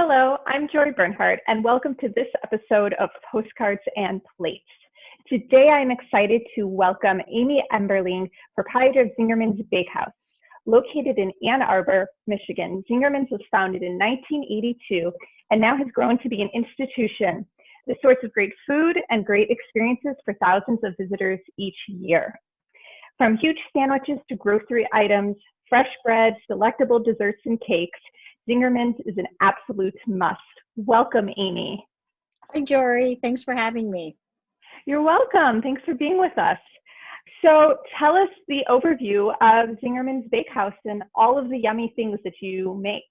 Hello, I'm Jory Bernhardt, and welcome to this episode of Postcards and Plates. Today, I'm excited to welcome Amy Emberling, proprietor of Zingerman's Bakehouse. Located in Ann Arbor, Michigan, Zingerman's was founded in 1982 and now has grown to be an institution, the source of great food and great experiences for thousands of visitors each year. From huge sandwiches to grocery items, fresh breads, delectable desserts and cakes, Zingerman's is an absolute must. Welcome, Amy. Hi, Jory. Thanks for having me. You're welcome. Thanks for being with us. So tell us the overview of Zingerman's Bakehouse and all of the yummy things that you make.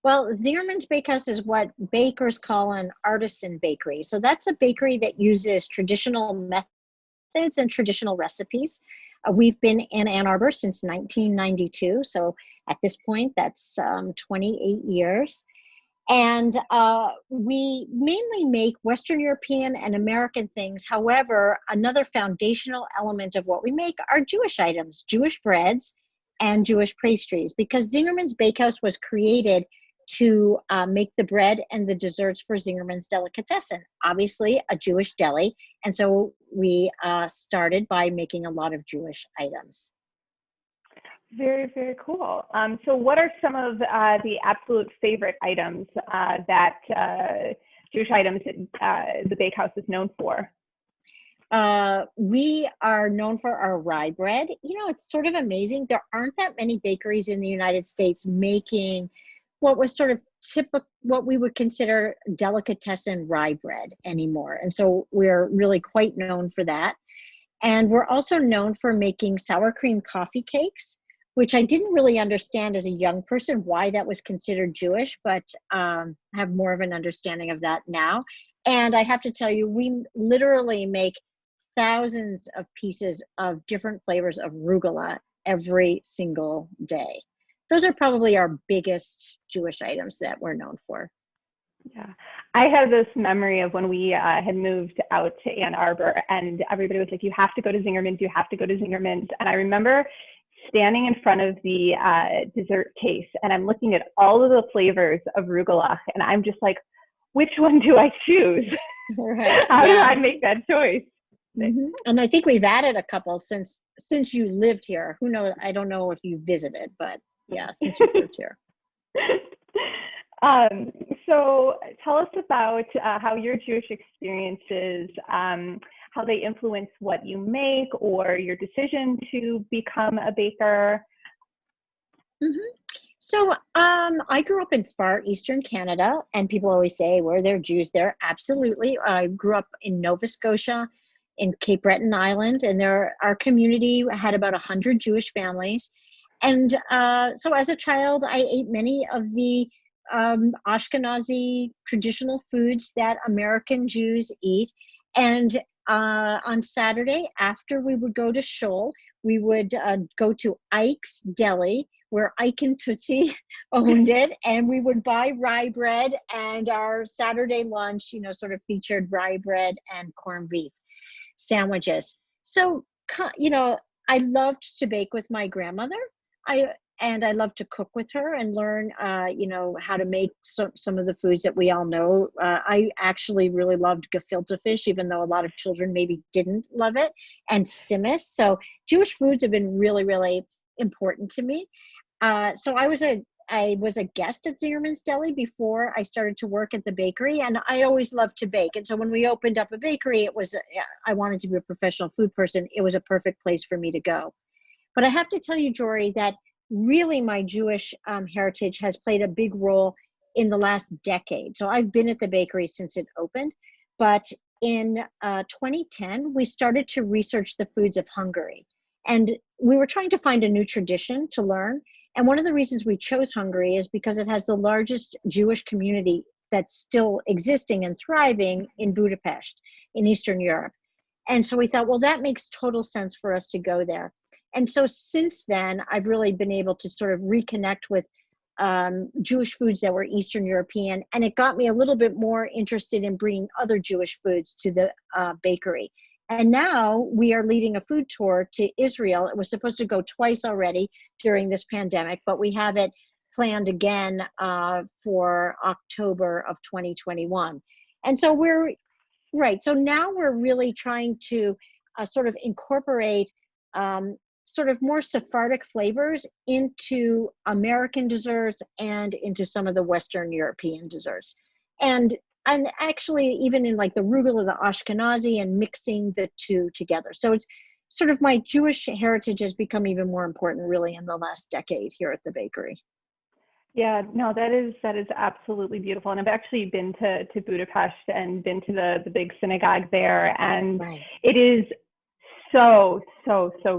Well, Zingerman's Bakehouse is what bakers call an artisan bakery. So that's a bakery that uses traditional methods and traditional recipes. We've been in Ann Arbor since 1992. So at this point, that's 28 years. And we mainly make Western European and American things. However, another foundational element of what we make are Jewish items, Jewish breads and Jewish pastries, because Zingerman's Bakehouse was created to make the bread and the desserts for Zingerman's Delicatessen, obviously a Jewish deli. And so we started by making a lot of Jewish items. Very, very cool. So what are some of the absolute favorite items that Jewish items the Bakehouse is known for? We are known for our rye bread. You know, it's sort of amazing. There aren't that many bakeries in the United States making what was sort of typical, what we would consider delicatessen rye bread anymore. And so we're really quite known for that. And we're also known for making sour cream coffee cakes, which I didn't really understand as a young person why that was considered Jewish, but have more of an understanding of that now. And I have to tell you, we literally make thousands of pieces of different flavors of arugula every single day. Those are probably our biggest Jewish items that we're known for. Yeah, I have this memory of when we had moved out to Ann Arbor and everybody was like, you have to go to Zingerman's, you have to go to Zingerman's. And I remember standing in front of the dessert case and I'm looking at all of the flavors of arugula and I'm just like, which one do I choose? Right. How do I make that choice? Mm-hmm. And I think we've added a couple since you lived here. Who knows? I don't know if you visited, but yeah, since you lived here. So tell us about how your Jewish experiences, how they influence what you make or your decision to become a baker. Mm-hmm. So I grew up in far eastern Canada, and people always say, were there Jews there? Absolutely. I grew up in Nova Scotia, in Cape Breton Island, and our community had about 100 Jewish families. And so as a child, I ate many of the Ashkenazi traditional foods that American Jews eat. And on Saturday, after we would go to shul, we would go to Ike's Deli, where Ike and Tootsie owned it. And we would buy rye bread, and our Saturday lunch, you know, sort of featured rye bread and corned beef sandwiches. So, you know, I loved to bake with my grandmother. I love to cook with her and learn, you know, how to make some of the foods that we all know. I actually really loved gefilte fish, even though a lot of children maybe didn't love it, and simmis. So Jewish foods have been really, really important to me. So I was a guest at Zingerman's Deli before I started to work at the bakery, and I always loved to bake. And so when we opened up a bakery, I wanted to be a professional food person. It was a perfect place for me to go. But I have to tell you, Jory, that really my Jewish heritage has played a big role in the last decade. So I've been at the bakery since it opened. But in 2010, we started to research the foods of Hungary. And we were trying to find a new tradition to learn. And one of the reasons we chose Hungary is because it has the largest Jewish community that's still existing and thriving in Budapest, in Eastern Europe. And so we thought, well, that makes total sense for us to go there. And so since then, I've really been able to sort of reconnect with Jewish foods that were Eastern European. And it got me a little bit more interested in bringing other Jewish foods to the bakery. And now we are leading a food tour to Israel. It was supposed to go twice already during this pandemic, but we have it planned again for October of 2021. And so so now we're really trying to sort of incorporate sort of more Sephardic flavors into American desserts and into some of the Western European desserts. And actually even in like the arugula, the Ashkenazi, and mixing the two together. So it's sort of my Jewish heritage has become even more important really in the last decade here at the bakery. Yeah, no, that is absolutely beautiful. And I've actually been to Budapest and been to the big synagogue there, and Right. it is so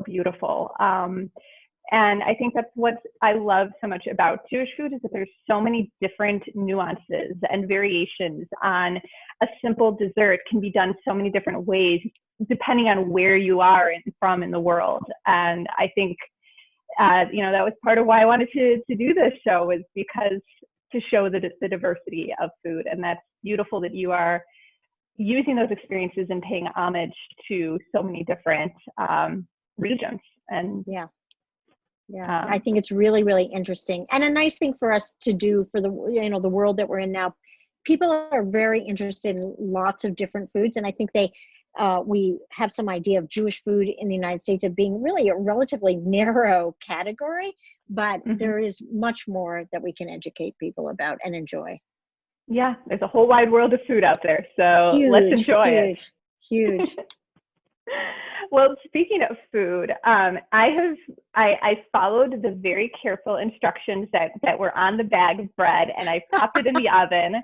beautiful. And I think that's what I love so much about Jewish food, is that there's so many different nuances and variations on a simple dessert can be done so many different ways depending on where you are from in the world. And I think that was part of why I wanted to do this show, was because to show the diversity of food. And that's beautiful that you are using those experiences and paying homage to so many different regions. And yeah, I think it's really, really interesting, and a nice thing for us to do for the the world that we're in now. People are very interested in lots of different foods, and I think we have some idea of Jewish food in the United States of being really a relatively narrow category, but there is much more that we can educate people about and enjoy. Yeah, there's a whole wide world of food out there, so let's enjoy it. Huge. Well, speaking of food, I followed the very careful instructions that were on the bag of bread, and I popped it in the oven,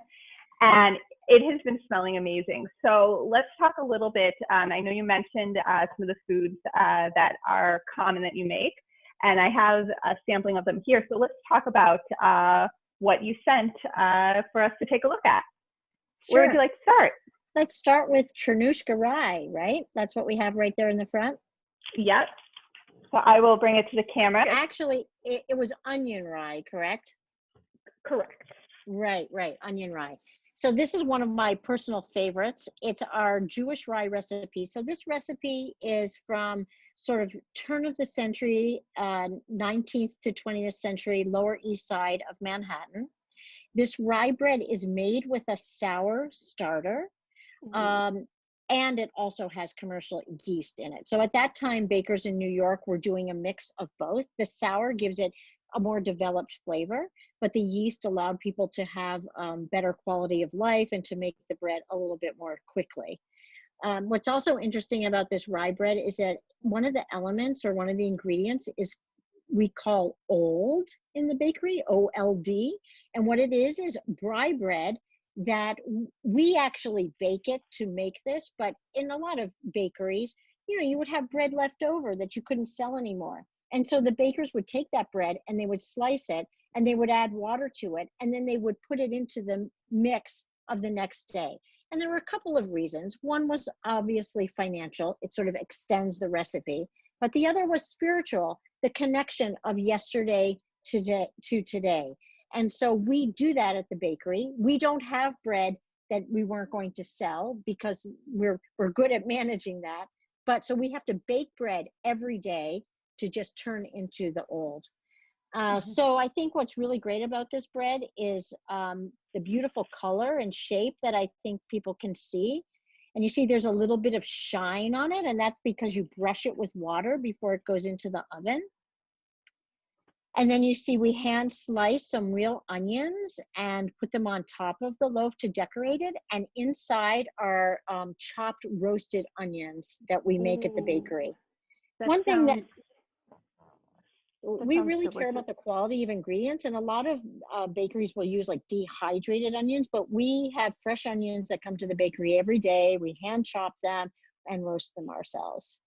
and it has been smelling amazing. So let's talk a little bit. I know you mentioned some of the foods that are common that you make, and I have a sampling of them here. So let's talk about what you sent for us to take a look at. Sure. Where would you like to start? Let's start with Chernushka rye, right? That's what we have right there in the front. Yep. So I will bring it to the camera. Actually, it was onion rye, correct? Correct. Right, onion rye. So this is one of my personal favorites. It's our Jewish rye recipe. So this recipe is from sort of turn of the century, 19th to 20th century, Lower East Side of Manhattan. This rye bread is made with a sour starter, and it also has commercial yeast in it. So at that time, bakers in New York were doing a mix of both. The sour gives it a more developed flavor, but the yeast allowed people to have better quality of life and to make the bread a little bit more quickly. What's also interesting about this rye bread is that one of the elements or one of the ingredients is we call old in the bakery, O-L-D. And what it is rye bread that we actually bake it to make this, but in a lot of bakeries, you would have bread left over that you couldn't sell anymore. And so the bakers would take that bread and they would slice it and they would add water to it, and then they would put it into the mix of the next day. And there were a couple of reasons. One was obviously financial. It sort of extends the recipe. But the other was spiritual, the connection of yesterday to today. And so we do that at the bakery. We don't have bread that we weren't going to sell because we're good at managing that. But so we have to bake bread every day to just turn into the old. So I think what's really great about this bread is the beautiful color and shape that I think people can see. And you see there's a little bit of shine on it, and that's because you brush it with water before it goes into the oven. And then you see we hand slice some real onions and put them on top of the loaf to decorate it. And inside are chopped roasted onions that we make at the bakery. One thing that we really care about the quality of ingredients, and a lot of bakeries will use like dehydrated onions, but we have fresh onions that come to the bakery every day. We hand chop them and roast them ourselves.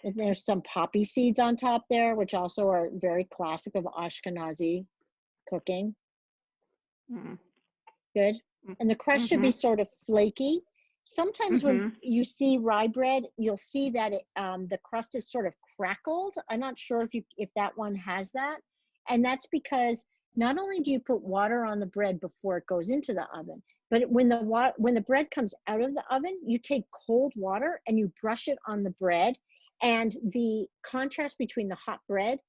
And there's some poppy seeds on top there, which also are very classic of Ashkenazi cooking. Good. And the crust should be sort of flaky. Sometimes when you see rye bread, you'll see that the crust is sort of crackled. I'm not sure if that one has that. And that's because not only do you put water on the bread before it goes into the oven, but when the bread comes out of the oven, you take cold water and you brush it on the bread. And the contrast between the hot bread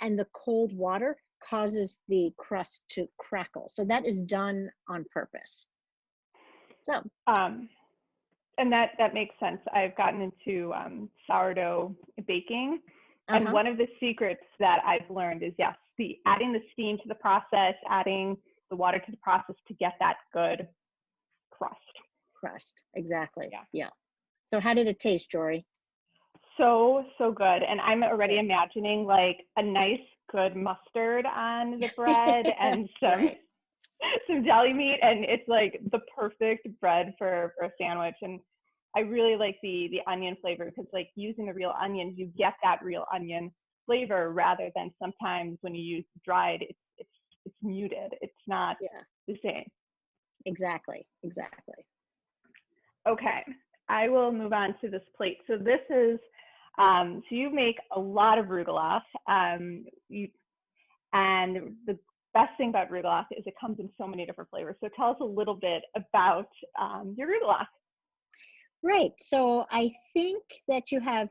and the cold water causes the crust to crackle. So that is done on purpose. So, and that makes sense. I've gotten into sourdough baking, and one of the secrets that I've learned is, yes, adding the steam to the process, adding the water to the process to get that good crust. Exactly. Yeah. So how did it taste, Jory? So good. And I'm already imagining like a nice, good mustard on the bread and some deli meat, and it's like the perfect bread for a sandwich. And I really like the onion flavor, because like using the real onions, you get that real onion flavor, rather than sometimes when you use dried, it's muted. It's not the same. Exactly. Okay, I will move on to this plate. So this is, so you make a lot of rugelach, and the best thing about rugelach is it comes in so many different flavors. So tell us a little bit about your rugelach. Right. So I think that you have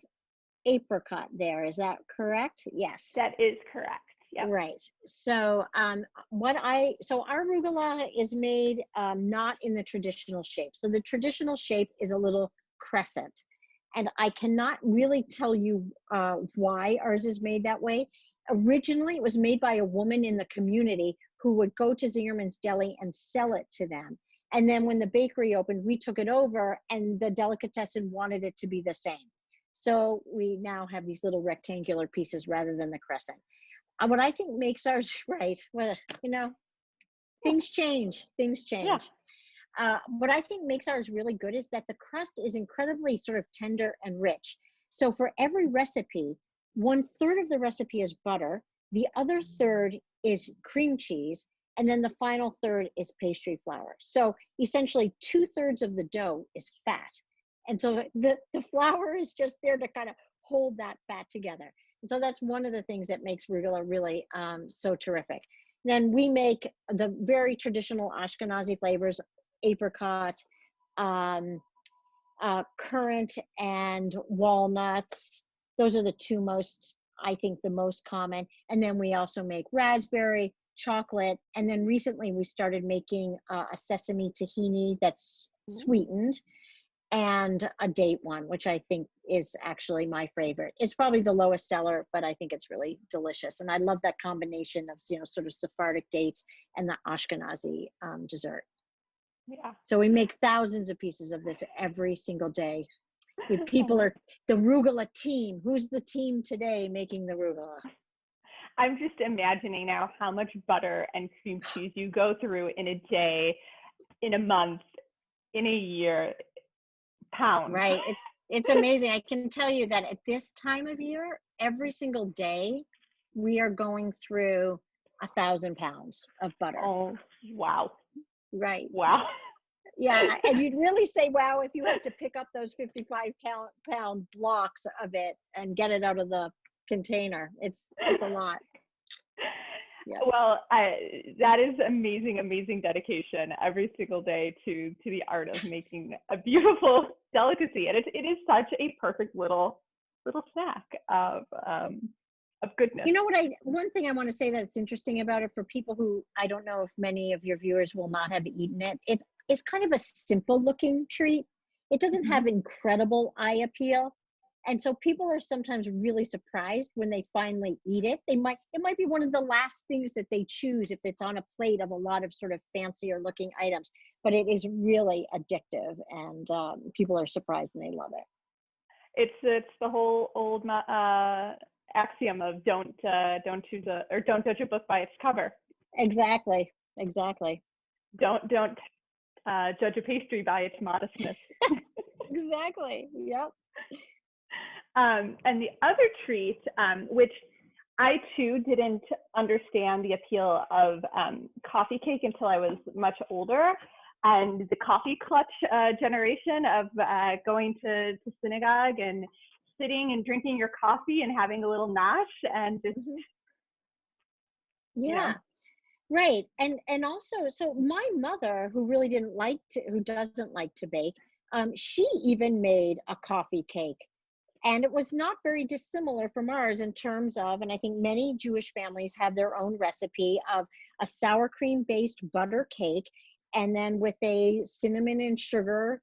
apricot there. Is that correct? Yes. That is correct. Yep. Right. So our arugula is made not in the traditional shape. So the traditional shape is a little crescent, and I cannot really tell you why ours is made that way. Originally, it was made by a woman in the community who would go to Zingerman's Deli and sell it to them. And then when the bakery opened, we took it over, and the delicatessen wanted it to be the same. So we now have these little rectangular pieces rather than the crescent. What I think makes ours things change. Yeah. What I think makes ours really good is that the crust is incredibly sort of tender and rich. So for every recipe, 1/3 of the recipe is butter, the other third is cream cheese, and then the final third is pastry flour. So essentially 2/3 of the dough is fat. And so the flour is just there to kind of hold that fat together. And so that's one of the things that makes rugula really so terrific. Then we make the very traditional Ashkenazi flavors, apricot, currant, and walnuts. Those are the two most, I think, the most common. And then we also make raspberry, chocolate, and then recently we started making a sesame tahini that's sweetened, and a date one, which I think is actually my favorite. It's probably the lowest seller, but I think it's really delicious. And I love that combination of, sort of Sephardic dates and the Ashkenazi dessert. Yeah. So we make thousands of pieces of this every single day. People are the rugula team. Who's the team today making the rugula? I'm just imagining now how much butter and cream cheese you go through in a day, in a month, in a year. Pounds. Right. It's amazing. I can tell you that at this time of year, every single day, we are going through 1,000 pounds of butter. Oh, wow. Right. Wow. Yeah. And you'd really say, wow, if you had to pick up those 55-pound blocks of it and get it out of the container. It's a lot. Yeah. Well, that is amazing dedication every single day to the art of making a beautiful delicacy, and it is such a perfect little snack of goodness. You know what? One thing I want to say that's interesting about it for people who, I don't know if many of your viewers will not have eaten it. It is kind of a simple looking treat. It doesn't have incredible eye appeal. And so people are sometimes really surprised when they finally eat it. It might be one of the last things that they choose if it's on a plate of a lot of sort of fancier looking items, but it is really addictive, and people are surprised and they love it. It's the whole old axiom of don't judge a book by its cover. Exactly. Don't judge a pastry by its modestness. Exactly. Yep. And the other treat, which I too didn't understand the appeal of coffee cake until I was much older, and the coffee clutch generation of going to synagogue and sitting and drinking your coffee and having a little nosh and just Right. And also, so my mother, who doesn't like to bake, she even made a coffee cake And it was not very dissimilar from ours in terms of, and I think many Jewish families have their own recipe of a sour cream based butter cake, and then with a cinnamon and sugar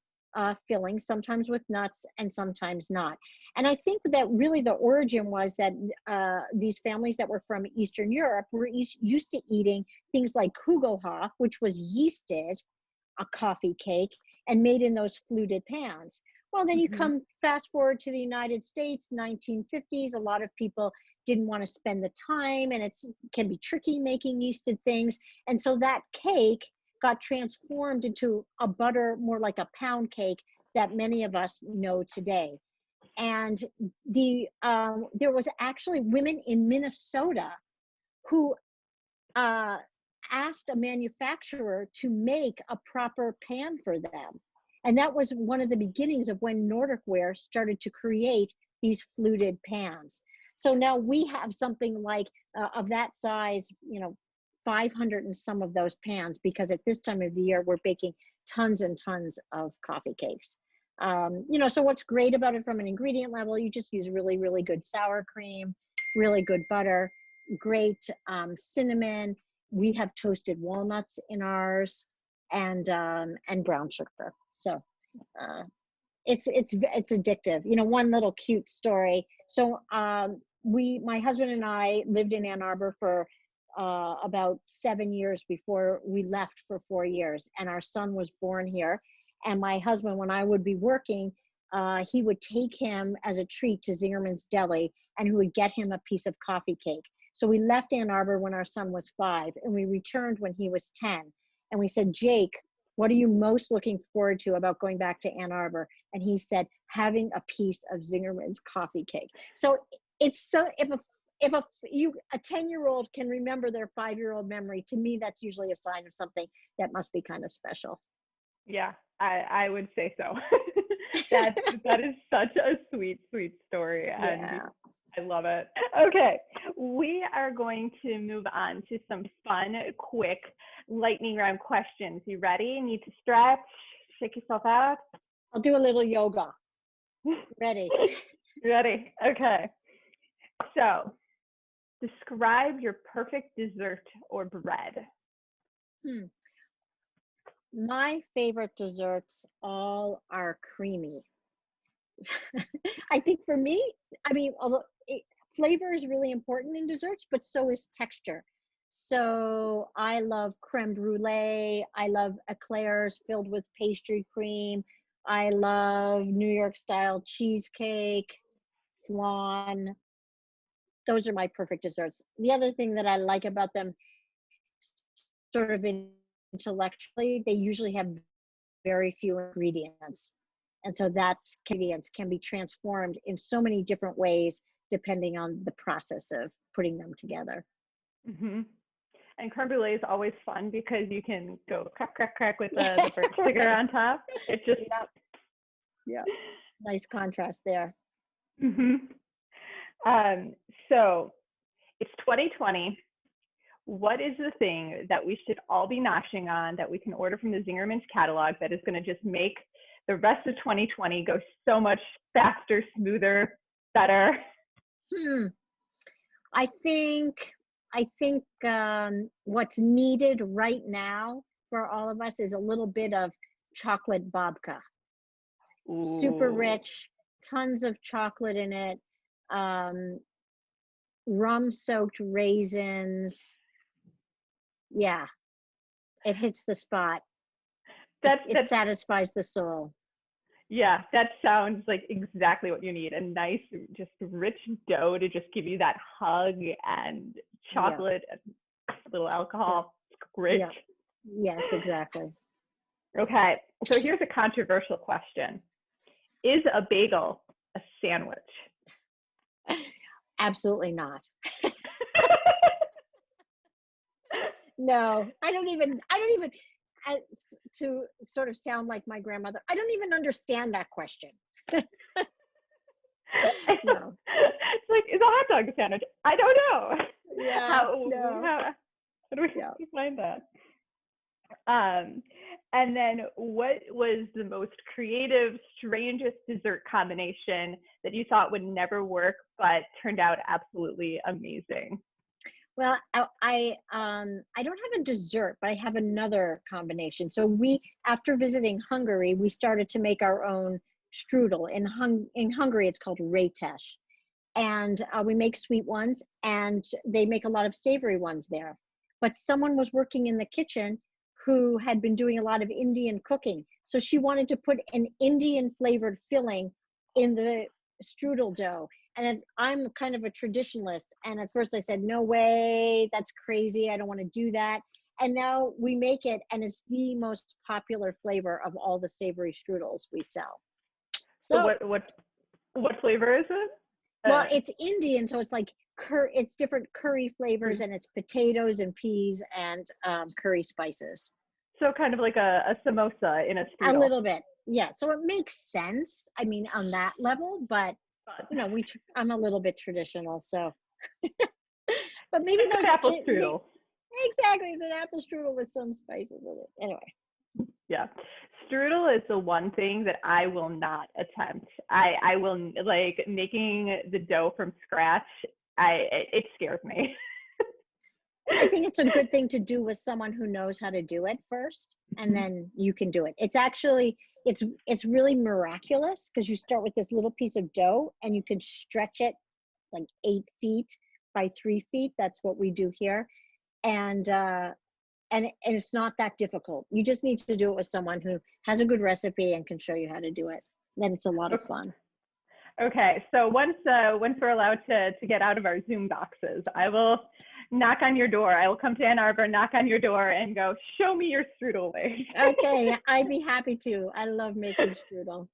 filling, sometimes with nuts and sometimes not. And I think that really the origin was that these families that were from Eastern Europe were used to eating things like kugelhof, which was yeasted, a coffee cake, and made in those fluted pans. Well, then you come fast forward to the United States, 1950s. A lot of people didn't want to spend the time, and it can be tricky making yeasted things. And so that cake got transformed into a butter, more like a pound cake that many of us know today. And there was actually women in Minnesota who asked a manufacturer to make a proper pan for them. And that was one of the beginnings of when Nordic Ware started to create these fluted pans. So now we have something like of that size, 500 and some of those pans, because at this time of the year, we're baking tons and tons of coffee cakes. So what's great about it from an ingredient level, you just use really, really good sour cream, really good butter, great cinnamon. We have toasted walnuts in ours, and brown sugar. So it's addictive. One little cute story. So my husband and I lived in Ann Arbor for about 7 years before we left for 4 years, and our son was born here. And my husband, when I would be working, he would take him as a treat to Zingerman's Deli, and he would get him a piece of coffee cake. So we left Ann Arbor when our son was 5, and we returned when he was 10. And we said, Jake, what are you most looking forward to about going back to Ann Arbor? And he said, having a piece of Zingerman's coffee cake. So it's so, if a 10-year-old can remember their 5-year-old memory, to me, that's usually a sign of something that must be kind of special. Yeah, I would say so. that is such a sweet, sweet story. And Yeah. I love it. Okay, we are going to move on to some fun, quick lightning round questions. You ready? Need to stretch? Shake yourself out? I'll do a little yoga. Ready. Ready. Okay. So, describe your perfect dessert or bread. My favorite desserts all are creamy. I think for me, flavor is really important in desserts, but so is texture. So I love creme brulee. I love eclairs filled with pastry cream. I love New York style cheesecake, flan. Those are my perfect desserts. The other thing that I like about them, sort of intellectually, they usually have very few ingredients. And so ingredients can be transformed in so many different ways depending on the process of putting them together. Mm-hmm. And creme brulee is always fun because you can go crack, crack, crack with the burnt sugar on top. It's just... Yeah. Nice contrast there. Mm-hmm. So it's 2020. What is the thing that we should all be noshing on that we can order from the Zingerman's catalog that is going to just make the rest of 2020 go so much faster, smoother, better? I think what's needed right now for all of us is a little bit of chocolate babka. Ooh. Super rich, tons of chocolate in it, rum-soaked raisins. Yeah, it hits the spot. It satisfies the soul. Yeah, that sounds like exactly what you need. A nice, just rich dough to just give you that hug, and chocolate and a little alcohol. It's great. Yeah. Yes, exactly. Okay, so here's a controversial question. Is a bagel a sandwich? Absolutely not. No, I don't even, to sort of sound like my grandmother, I don't even understand that question. No. It's like, is a hot dog a sandwich? I don't know. Yeah. How do we find that? And then what was the most creative, strangest dessert combination that you thought would never work, but turned out absolutely amazing? Well, I don't have a dessert, but I have another combination. So after visiting Hungary, we started to make our own strudel. In Hungary, it's called rétes, and we make sweet ones, and they make a lot of savory ones there. But someone was working in the kitchen who had been doing a lot of Indian cooking, so she wanted to put an Indian flavored filling in the strudel dough. And I'm kind of a traditionalist, and at first I said, no way, that's crazy, I don't want to do that. And now we make it, and it's the most popular flavor of all the savory strudels we sell. So what flavor is it? Well, it's Indian, so it's like it's different curry flavors, and it's potatoes and peas and curry spices. So kind of like a samosa in a strudel. A little bit, yeah. So it makes sense, I mean, on that level, but you know, I'm a little bit traditional, so. But maybe those apple strudel. Exactly, it's an apple strudel with some spices in it. Anyway. Yeah, strudel is the one thing that I will not attempt. I will, like, making the dough from scratch. It scares me. I think it's a good thing to do with someone who knows how to do it first, and then you can do it. It's actually, it's really miraculous, because you start with this little piece of dough and you can stretch it like 8 feet by 3 feet. That's what we do here. And it's not that difficult. You just need to do it with someone who has a good recipe and can show you how to do it. Then it's a lot of fun. Okay, so once we're allowed to get out of our Zoom boxes, I will knock on your door. I will come to Ann Arbor, knock on your door, and go, show me your strudel way. Okay, I'd be happy to. I love making strudel.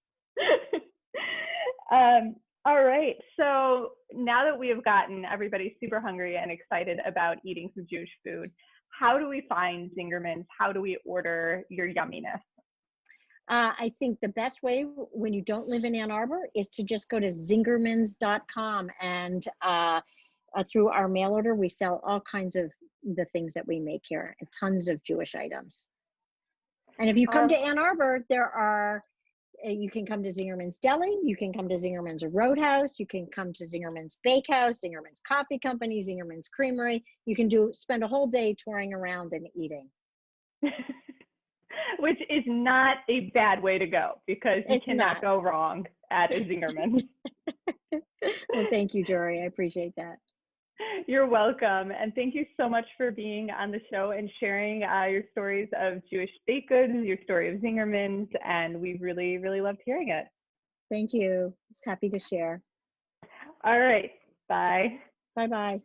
All right, so now that we have gotten everybody super hungry and excited about eating some Jewish food, how do we find Zingerman's? How do we order your yumminess? I think the best way when you don't live in Ann Arbor is to just go to zingermans.com, and through our mail order, we sell all kinds of the things that we make here, and tons of Jewish items. And if you come to Ann Arbor, you can come to Zingerman's Deli, you can come to Zingerman's Roadhouse, you can come to Zingerman's Bakehouse, Zingerman's Coffee Company, Zingerman's Creamery. You can spend a whole day touring around and eating. Which is not a bad way to go, because you cannot go wrong at a Zingerman. Well, thank you, Jory. I appreciate that. You're welcome. And thank you so much for being on the show and sharing your stories of Jewish baked goods, your story of Zingerman's, and we really, really loved hearing it. Thank you. Happy to share. All right. Bye. Bye-bye.